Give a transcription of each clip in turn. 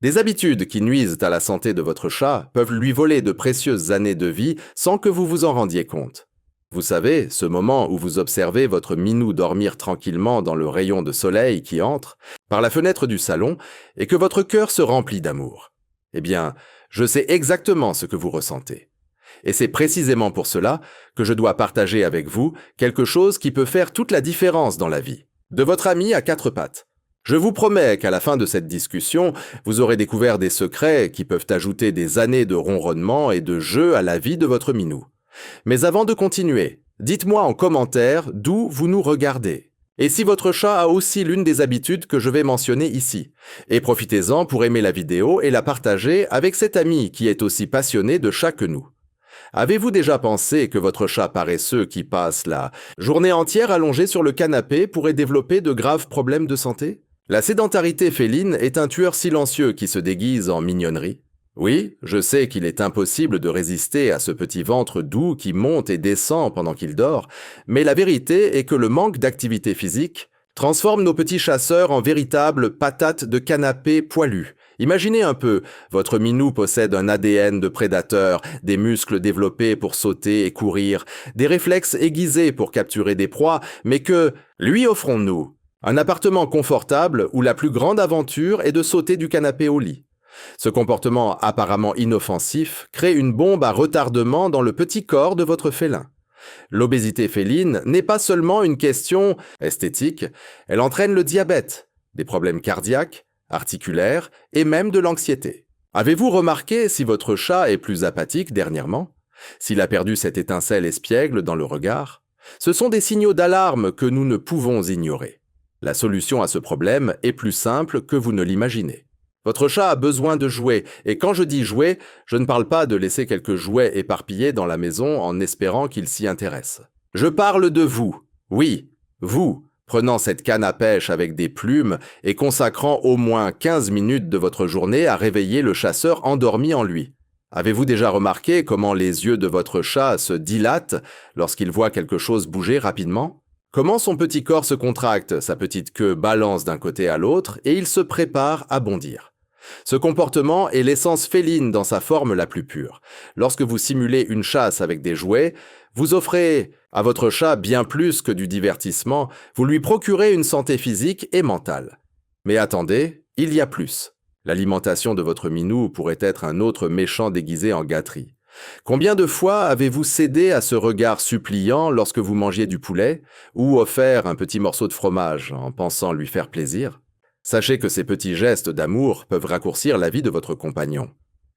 Des habitudes qui nuisent à la santé de votre chat peuvent lui voler de précieuses années de vie sans que vous vous en rendiez compte. Vous savez, ce moment où vous observez votre minou dormir tranquillement dans le rayon de soleil qui entre par la fenêtre du salon et que votre cœur se remplit d'amour. Eh bien, je sais exactement ce que vous ressentez. Et c'est précisément pour cela que je dois partager avec vous quelque chose qui peut faire toute la différence dans la vie. De votre ami à quatre pattes. Je vous promets qu'à la fin de cette discussion, vous aurez découvert des secrets qui peuvent ajouter des années de ronronnement et de jeu à la vie de votre minou. Mais avant de continuer, dites-moi en commentaire d'où vous nous regardez. Et si votre chat a aussi l'une des habitudes que je vais mentionner ici. Et profitez-en pour aimer la vidéo et la partager avec cet ami qui est aussi passionné de chat que nous. Avez-vous déjà pensé que votre chat paresseux qui passe la journée entière allongé sur le canapé pourrait développer de graves problèmes de santé? La sédentarité féline est un tueur silencieux qui se déguise en mignonnerie. Oui, je sais qu'il est impossible de résister à ce petit ventre doux qui monte et descend pendant qu'il dort, mais la vérité est que le manque d'activité physique transforme nos petits chasseurs en véritables patates de canapé poilus. Imaginez un peu, votre minou possède un ADN de prédateur, des muscles développés pour sauter et courir, des réflexes aiguisés pour capturer des proies, mais que lui offrons-nous? Un appartement confortable où la plus grande aventure est de sauter du canapé au lit. Ce comportement apparemment inoffensif crée une bombe à retardement dans le petit corps de votre félin. L'obésité féline n'est pas seulement une question esthétique, elle entraîne le diabète, des problèmes cardiaques, articulaires et même de l'anxiété. Avez-vous remarqué si votre chat est plus apathique dernièrement? S'il a perdu cette étincelle espiègle dans le regard? Ce sont des signaux d'alarme que nous ne pouvons ignorer. La solution à ce problème est plus simple que vous ne l'imaginez. Votre chat a besoin de jouets, et quand je dis jouets, je ne parle pas de laisser quelques jouets éparpillés dans la maison en espérant qu'il s'y intéresse. Je parle de vous. Oui, vous, prenant cette canne à pêche avec des plumes et consacrant au moins 15 minutes de votre journée à réveiller le chasseur endormi en lui. Avez-vous déjà remarqué comment les yeux de votre chat se dilatent lorsqu'il voit quelque chose bouger rapidement? Comment son petit corps se contracte, sa petite queue balance d'un côté à l'autre et il se prépare à bondir. Ce comportement est l'essence féline dans sa forme la plus pure. Lorsque vous simulez une chasse avec des jouets, vous offrez à votre chat bien plus que du divertissement, vous lui procurez une santé physique et mentale. Mais attendez, il y a plus. L'alimentation de votre minou pourrait être un autre méchant déguisé en gâterie. Combien de fois avez-vous cédé à ce regard suppliant lorsque vous mangiez du poulet ou offert un petit morceau de fromage en pensant lui faire plaisir? Sachez que ces petits gestes d'amour peuvent raccourcir la vie de votre compagnon.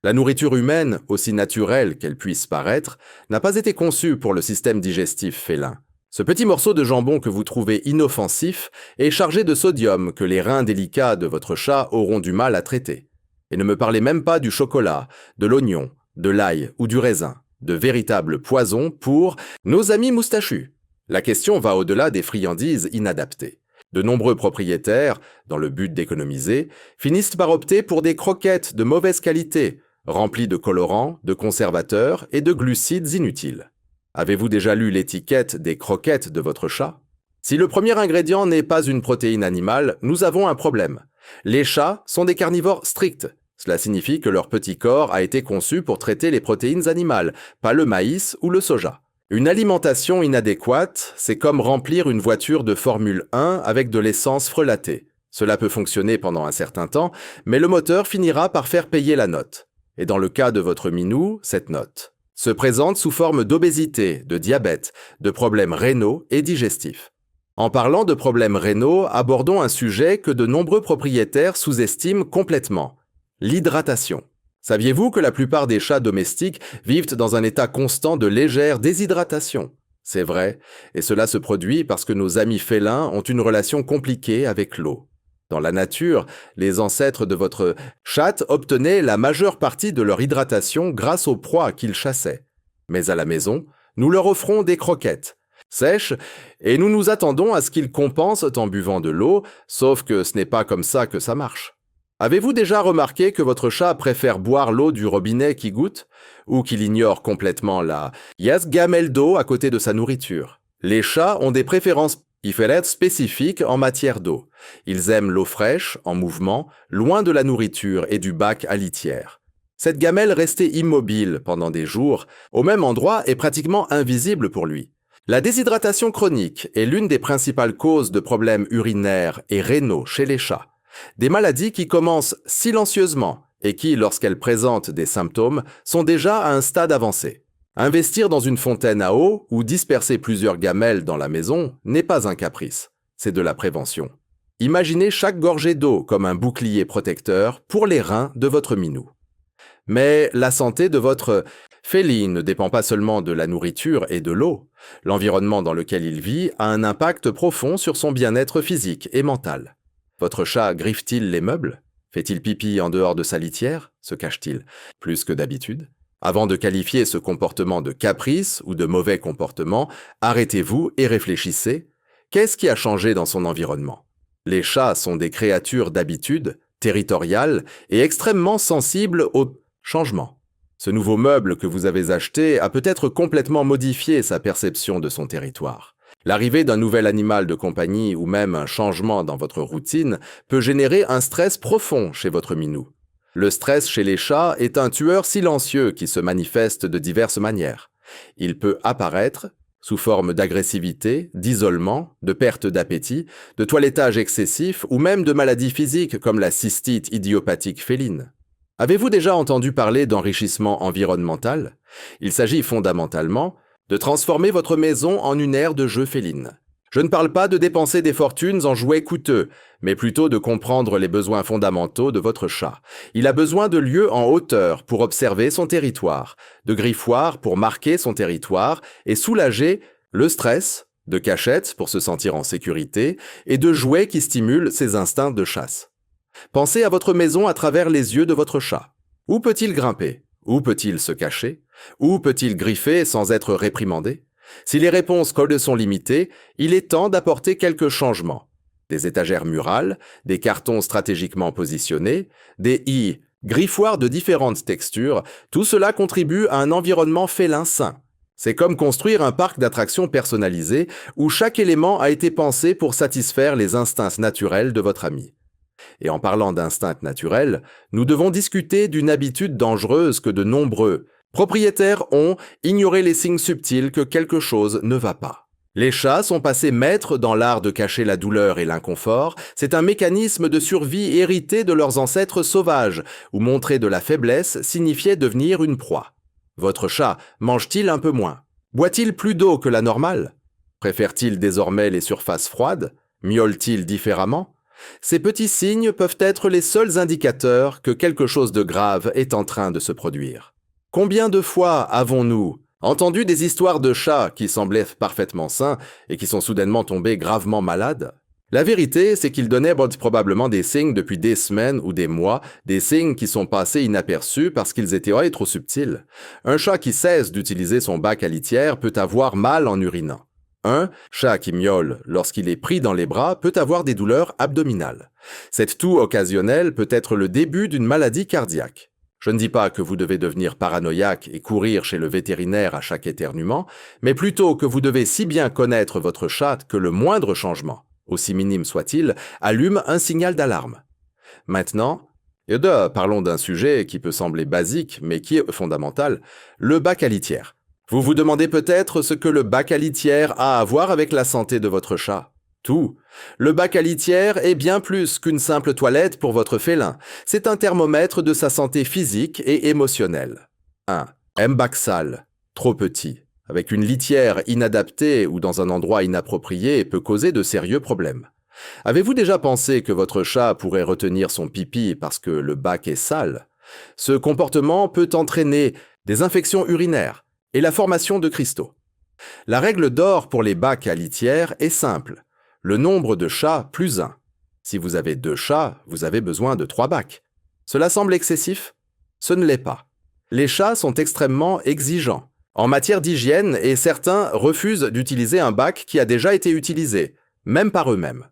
La nourriture humaine, aussi naturelle qu'elle puisse paraître, n'a pas été conçue pour le système digestif félin. Ce petit morceau de jambon que vous trouvez inoffensif est chargé de sodium que les reins délicats de votre chat auront du mal à traiter. Et ne me parlez même pas du chocolat, de l'oignon, de l'ail ou du raisin, de véritables poisons pour nos amis moustachus. La question va au-delà des friandises inadaptées. De nombreux propriétaires, dans le but d'économiser, finissent par opter pour des croquettes de mauvaise qualité, remplies de colorants, de conservateurs et de glucides inutiles. Avez-vous déjà lu l'étiquette des croquettes de votre chat? Si le premier ingrédient n'est pas une protéine animale, nous avons un problème. Les chats sont des carnivores stricts. Cela signifie que leur petit corps a été conçu pour traiter les protéines animales, pas le maïs ou le soja. Une alimentation inadéquate, c'est comme remplir une voiture de Formule 1 avec de l'essence frelatée. Cela peut fonctionner pendant un certain temps, mais le moteur finira par faire payer la note. Et dans le cas de votre minou, cette note se présente sous forme d'obésité, de diabète, de problèmes rénaux et digestifs. En parlant de problèmes rénaux, abordons un sujet que de nombreux propriétaires sous-estiment complètement. L'hydratation. Saviez-vous que la plupart des chats domestiques vivent dans un état constant de légère déshydratation? C'est vrai, et cela se produit parce que nos amis félins ont une relation compliquée avec l'eau. Dans la nature, les ancêtres de votre chatte obtenaient la majeure partie de leur hydratation grâce aux proies qu'ils chassaient. Mais à la maison, nous leur offrons des croquettes sèches et nous nous attendons à ce qu'ils compensent en buvant de l'eau, sauf que ce n'est pas comme ça que ça marche. Avez-vous déjà remarqué que votre chat préfère boire l'eau du robinet qui goûte ou qu'il ignore complètement la gamelle d'eau à côté de sa nourriture? Les chats ont des préférences Il faut être spécifique en matière d'eau. Ils aiment l'eau fraîche, en mouvement, loin de la nourriture et du bac à litière. Cette gamelle restée immobile pendant des jours, au même endroit, est pratiquement invisible pour lui. La déshydratation chronique est l'une des principales causes de problèmes urinaires et rénaux chez les chats. Des maladies qui commencent silencieusement et qui, lorsqu'elles présentent des symptômes, sont déjà à un stade avancé. Investir dans une fontaine à eau ou disperser plusieurs gamelles dans la maison n'est pas un caprice, c'est de la prévention. Imaginez chaque gorgée d'eau comme un bouclier protecteur pour les reins de votre minou. Mais la santé de votre féline ne dépend pas seulement de la nourriture et de l'eau. L'environnement dans lequel il vit a un impact profond sur son bien-être physique et mental. Votre chat griffe-t-il les meubles? Fait-il pipi en dehors de sa litière? Se cache-t-il plus que d'habitude? Avant de qualifier ce comportement de caprice ou de mauvais comportement, arrêtez-vous et réfléchissez. Qu'est-ce qui a changé dans son environnement? Les chats sont des créatures d'habitude, territoriales et extrêmement sensibles aux changements. Ce nouveau meuble que vous avez acheté a peut-être complètement modifié sa perception de son territoire. L'arrivée d'un nouvel animal de compagnie ou même un changement dans votre routine peut générer un stress profond chez votre minou. Le stress chez les chats est un tueur silencieux qui se manifeste de diverses manières. Il peut apparaître sous forme d'agressivité, d'isolement, de perte d'appétit, de toilettage excessif ou même de maladies physiques comme la cystite idiopathique féline. Avez-vous déjà entendu parler d'enrichissement environnemental? Il s'agit fondamentalement de transformer votre maison en une aire de jeu féline. Je ne parle pas de dépenser des fortunes en jouets coûteux, mais plutôt de comprendre les besoins fondamentaux de votre chat. Il a besoin de lieux en hauteur pour observer son territoire, de griffoirs pour marquer son territoire et soulager le stress, de cachettes pour se sentir en sécurité et de jouets qui stimulent ses instincts de chasse. Pensez à votre maison à travers les yeux de votre chat. Où peut-il grimper? Où peut-il se cacher? Où peut-il griffer sans être réprimandé? Si les réponses codes sont limitées, il est temps d'apporter quelques changements. Des étagères murales, des cartons stratégiquement positionnés, des griffoirs de différentes textures, tout cela contribue à un environnement félin sain. C'est comme construire un parc d'attractions personnalisé où chaque élément a été pensé pour satisfaire les instincts naturels de votre ami. Et en parlant d'instincts naturels, nous devons discuter d'une habitude dangereuse que de nombreux propriétaires ont ignoré les signes subtils que quelque chose ne va pas. Les chats sont passés maîtres dans l'art de cacher la douleur et l'inconfort. C'est un mécanisme de survie hérité de leurs ancêtres sauvages, où montrer de la faiblesse signifiait devenir une proie. Votre chat mange-t-il un peu moins? Boit-il plus d'eau que la normale? Préfère-t-il désormais les surfaces froides? Miaule-t-il différemment? Ces petits signes peuvent être les seuls indicateurs que quelque chose de grave est en train de se produire. Combien de fois avons-nous entendu des histoires de chats qui semblaient parfaitement sains et qui sont soudainement tombés gravement malades? La vérité, c'est qu'ils donnaient probablement des signes depuis des semaines ou des mois, des signes qui sont passés inaperçus parce qu'ils étaient trop subtils. Un chat qui cesse d'utiliser son bac à litière peut avoir mal en urinant. Un chat qui miaule lorsqu'il est pris dans les bras peut avoir des douleurs abdominales. Cette toux occasionnelle peut être le début d'une maladie cardiaque. Je ne dis pas que vous devez devenir paranoïaque et courir chez le vétérinaire à chaque éternuement, mais plutôt que vous devez si bien connaître votre chat que le moindre changement, aussi minime soit-il, allume un signal d'alarme. Maintenant, parlons d'un sujet qui peut sembler basique, mais qui est fondamental, le bac à litière. Vous vous demandez peut-être ce que le bac à litière a à voir avec la santé de votre chat. Tout. Le bac à litière est bien plus qu'une simple toilette pour votre félin. C'est un thermomètre de sa santé physique et émotionnelle. 1. M-bac sale, trop petit, avec une litière inadaptée ou dans un endroit inapproprié peut causer de sérieux problèmes. Avez-vous déjà pensé que votre chat pourrait retenir son pipi parce que le bac est sale? Ce comportement peut entraîner des infections urinaires et la formation de cristaux. La règle d'or pour les bacs à litière est simple. Le nombre de chats plus 1. Si vous avez 2 chats, vous avez besoin de 3 bacs. Cela semble excessif? Ce ne l'est pas. Les chats sont extrêmement exigeants en matière d'hygiène et certains refusent d'utiliser un bac qui a déjà été utilisé, même par eux-mêmes.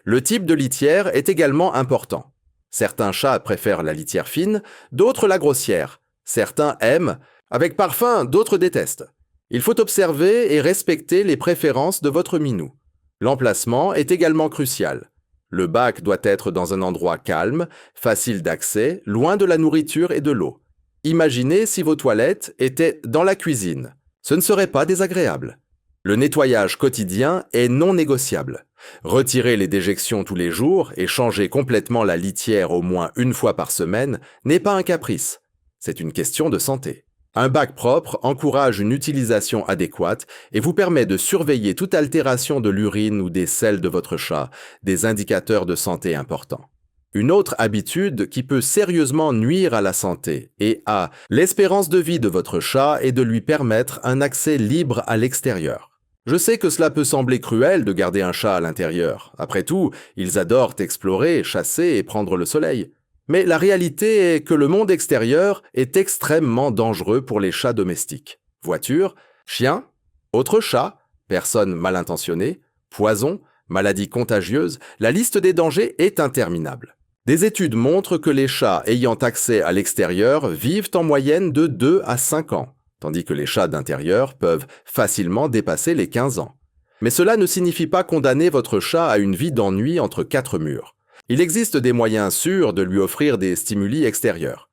Le type de litière est également important. Certains chats préfèrent la litière fine, d'autres la grossière. Certains aiment avec parfum, d'autres détestent. Il faut observer et respecter les préférences de votre minou. L'emplacement est également crucial. Le bac doit être dans un endroit calme, facile d'accès, loin de la nourriture et de l'eau. Imaginez si vos toilettes étaient dans la cuisine. Ce ne serait pas désagréable. Le nettoyage quotidien est non négociable. Retirer les déjections tous les jours et changer complètement la litière au moins une fois par semaine n'est pas un caprice. C'est une question de santé. Un bac propre encourage une utilisation adéquate et vous permet de surveiller toute altération de l'urine ou des selles de votre chat, des indicateurs de santé importants. Une autre habitude qui peut sérieusement nuire à la santé et à l'espérance de vie de votre chat est de lui permettre un accès libre à l'extérieur. Je sais que cela peut sembler cruel de garder un chat à l'intérieur. Après tout, ils adorent explorer, chasser et prendre le soleil. Mais la réalité est que le monde extérieur est extrêmement dangereux pour les chats domestiques. Voitures, chiens, autres chats, personnes mal intentionnées, poisons, maladies contagieuses, la liste des dangers est interminable. Des études montrent que les chats ayant accès à l'extérieur vivent en moyenne de 2 à 5 ans, tandis que les chats d'intérieur peuvent facilement dépasser les 15 ans. Mais cela ne signifie pas condamner votre chat à une vie d'ennui entre 4 murs. Il existe des moyens sûrs de lui offrir des stimuli extérieurs.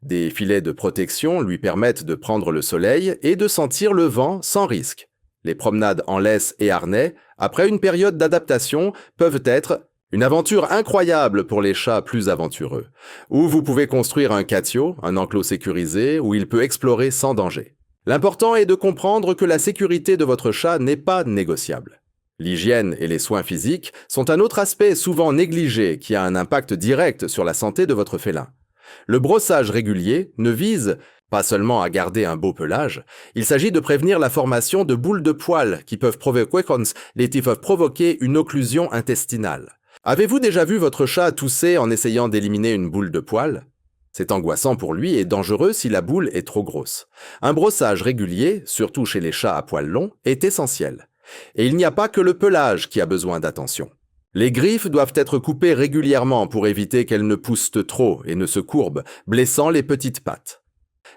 Des filets de protection lui permettent de prendre le soleil et de sentir le vent sans risque. Les promenades en laisse et harnais, après une période d'adaptation, peuvent être une aventure incroyable pour les chats plus aventureux. Ou vous pouvez construire un catio, un enclos sécurisé, où il peut explorer sans danger. L'important est de comprendre que la sécurité de votre chat n'est pas négociable. L'hygiène et les soins physiques sont un autre aspect souvent négligé qui a un impact direct sur la santé de votre félin. Le brossage régulier ne vise pas seulement à garder un beau pelage, il s'agit de prévenir la formation de boules de poils qui peuvent provoquer une occlusion intestinale. Avez-vous déjà vu votre chat tousser en essayant d'éliminer une boule de poils ? C'est angoissant pour lui et dangereux si la boule est trop grosse. Un brossage régulier, surtout chez les chats à poils longs, est essentiel. Et il n'y a pas que le pelage qui a besoin d'attention. Les griffes doivent être coupées régulièrement pour éviter qu'elles ne poussent trop et ne se courbent, blessant les petites pattes.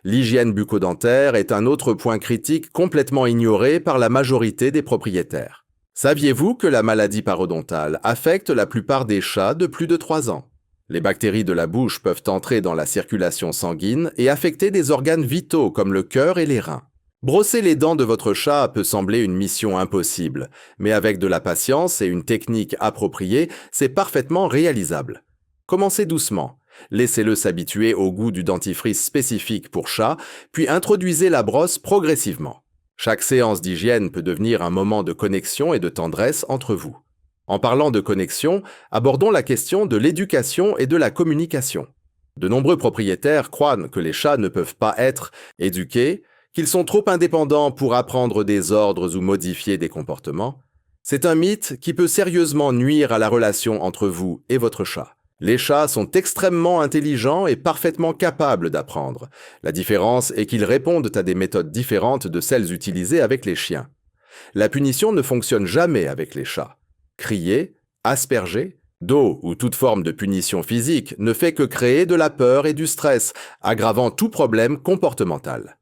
L'hygiène bucco-dentaire est un autre point critique complètement ignoré par la majorité des propriétaires. Saviez-vous que la maladie parodontale affecte la plupart des chats de plus de 3 ans ? Les bactéries de la bouche peuvent entrer dans la circulation sanguine et affecter des organes vitaux comme le cœur et les reins. Brosser les dents de votre chat peut sembler une mission impossible, mais avec de la patience et une technique appropriée, c'est parfaitement réalisable. Commencez doucement. Laissez-le s'habituer au goût du dentifrice spécifique pour chat, puis introduisez la brosse progressivement. Chaque séance d'hygiène peut devenir un moment de connexion et de tendresse entre vous. En parlant de connexion, abordons la question de l'éducation et de la communication. De nombreux propriétaires croient que les chats ne peuvent pas être éduqués, qu'ils sont trop indépendants pour apprendre des ordres ou modifier des comportements. C'est un mythe qui peut sérieusement nuire à la relation entre vous et votre chat. Les chats sont extrêmement intelligents et parfaitement capables d'apprendre. La différence est qu'ils répondent à des méthodes différentes de celles utilisées avec les chiens. La punition ne fonctionne jamais avec les chats. Crier, asperger, d'eau ou toute forme de punition physique ne fait que créer de la peur et du stress, aggravant tout problème comportemental.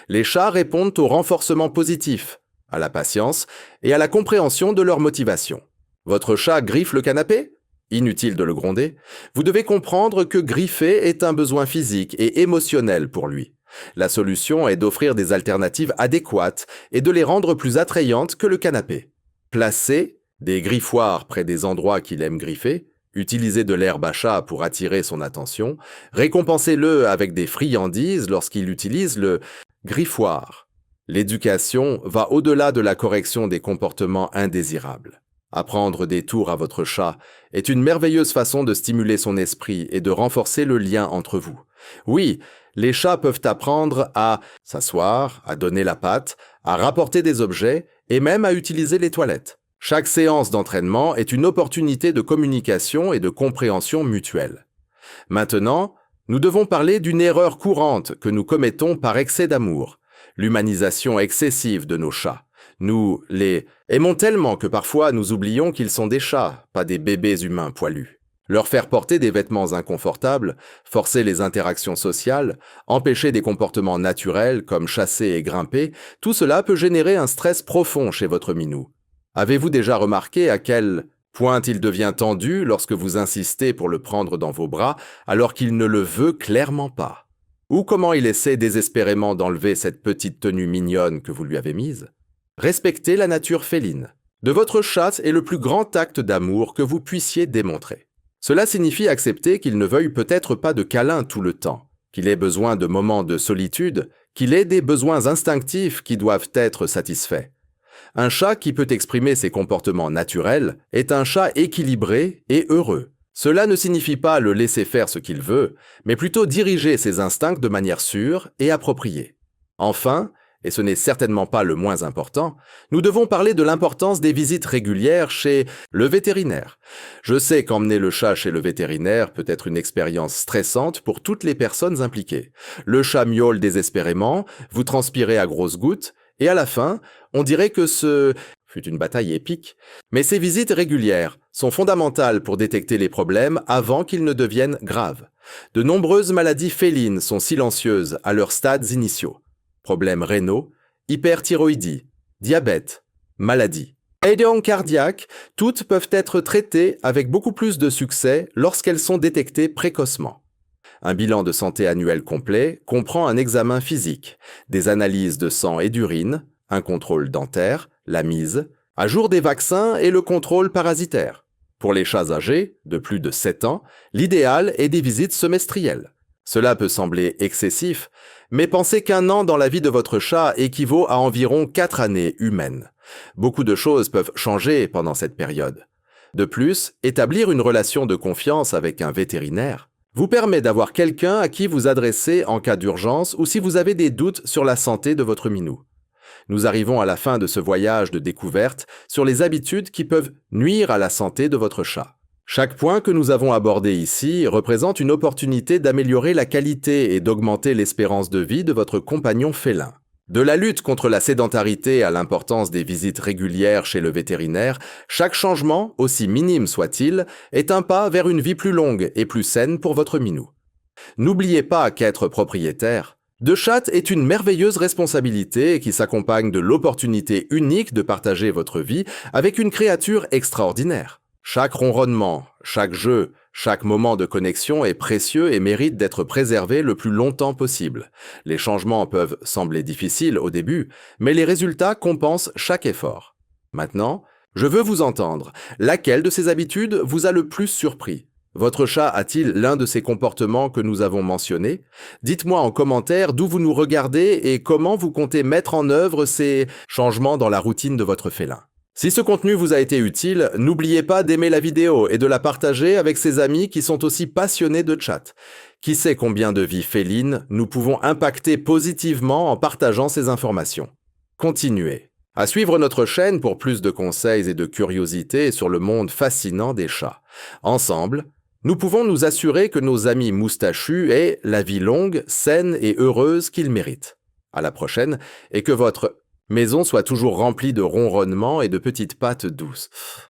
Les chats répondent au renforcement positif, à la patience et à la compréhension de leur motivation. Votre chat griffe le canapé ? Inutile de le gronder. Vous devez comprendre que griffer est un besoin physique et émotionnel pour lui. La solution est d'offrir des alternatives adéquates et de les rendre plus attrayantes que le canapé. Placez des griffoirs près des endroits qu'il aime griffer, utilisez de l'herbe à chat pour attirer son attention, récompensez-le avec des friandises lorsqu'il utilise le griffoir. L'éducation va au-delà de la correction des comportements indésirables. Apprendre des tours à votre chat est une merveilleuse façon de stimuler son esprit et de renforcer le lien entre vous. Oui, les chats peuvent apprendre à s'asseoir, à donner la patte, à rapporter des objets et même à utiliser les toilettes. Chaque séance d'entraînement est une opportunité de communication et de compréhension mutuelle. Maintenant, nous devons parler d'une erreur courante que nous commettons par excès d'amour, l'humanisation excessive de nos chats. Nous les aimons tellement que parfois nous oublions qu'ils sont des chats, pas des bébés humains poilus. Leur faire porter des vêtements inconfortables, forcer les interactions sociales, empêcher des comportements naturels comme chasser et grimper, tout cela peut générer un stress profond chez votre minou. Avez-vous déjà remarqué à quel point il devient tendu lorsque vous insistez pour le prendre dans vos bras alors qu'il ne le veut clairement pas? Ou comment il essaie désespérément d'enlever cette petite tenue mignonne que vous lui avez mise? Respectez la nature féline de votre chat est le plus grand acte d'amour que vous puissiez démontrer. Cela signifie accepter qu'il ne veuille peut-être pas de câlins tout le temps, qu'il ait besoin de moments de solitude, qu'il ait des besoins instinctifs qui doivent être satisfaits. Un chat qui peut exprimer ses comportements naturels est un chat équilibré et heureux. Cela ne signifie pas le laisser faire ce qu'il veut, mais plutôt diriger ses instincts de manière sûre et appropriée. Enfin, et ce n'est certainement pas le moins important, nous devons parler de l'importance des visites régulières chez le vétérinaire. Je sais qu'emmener le chat chez le vétérinaire peut être une expérience stressante pour toutes les personnes impliquées. Le chat miaule désespérément, vous transpirez à grosses gouttes, et à la fin, on dirait que ce fut une bataille épique. Mais ces visites régulières sont fondamentales pour détecter les problèmes avant qu'ils ne deviennent graves. De nombreuses maladies félines sont silencieuses à leurs stades initiaux. Problèmes rénaux, hyperthyroïdie, diabète, maladie. Aides cardiaques, toutes peuvent être traitées avec beaucoup plus de succès lorsqu'elles sont détectées précocement. Un bilan de santé annuel complet comprend un examen physique, des analyses de sang et d'urine, un contrôle dentaire, la mise, à jour des vaccins et le contrôle parasitaire. Pour les chats âgés, de plus de 7 ans, l'idéal est des visites semestrielles. Cela peut sembler excessif, mais pensez qu'un an dans la vie de votre chat équivaut à environ 4 années humaines. Beaucoup de choses peuvent changer pendant cette période. De plus, établir une relation de confiance avec un vétérinaire vous permet d'avoir quelqu'un à qui vous adresser en cas d'urgence ou si vous avez des doutes sur la santé de votre minou. Nous arrivons à la fin de ce voyage de découverte sur les habitudes qui peuvent nuire à la santé de votre chat. Chaque point que nous avons abordé ici représente une opportunité d'améliorer la qualité et d'augmenter l'espérance de vie de votre compagnon félin. De la lutte contre la sédentarité à l'importance des visites régulières chez le vétérinaire, chaque changement, aussi minime soit-il, est un pas vers une vie plus longue et plus saine pour votre minou. N'oubliez pas qu'être propriétaire de chat est une merveilleuse responsabilité qui s'accompagne de l'opportunité unique de partager votre vie avec une créature extraordinaire. Chaque ronronnement, chaque jeu, chaque moment de connexion est précieux et mérite d'être préservé le plus longtemps possible. Les changements peuvent sembler difficiles au début, mais les résultats compensent chaque effort. Maintenant, je veux vous entendre. Laquelle de ces habitudes vous a le plus surpris? Votre chat a-t-il l'un de ces comportements que nous avons mentionnés? Dites-moi en commentaire d'où vous nous regardez et comment vous comptez mettre en œuvre ces changements dans la routine de votre félin. Si ce contenu vous a été utile, n'oubliez pas d'aimer la vidéo et de la partager avec ses amis qui sont aussi passionnés de chat. Qui sait combien de vies félines nous pouvons impacter positivement en partageant ces informations. Continuez à suivre notre chaîne pour plus de conseils et de curiosités sur le monde fascinant des chats. Ensemble, nous pouvons nous assurer que nos amis moustachus aient la vie longue, saine et heureuse qu'ils méritent. À la prochaine, et que votre maison soit toujours remplie de ronronnements et de petites pattes douces.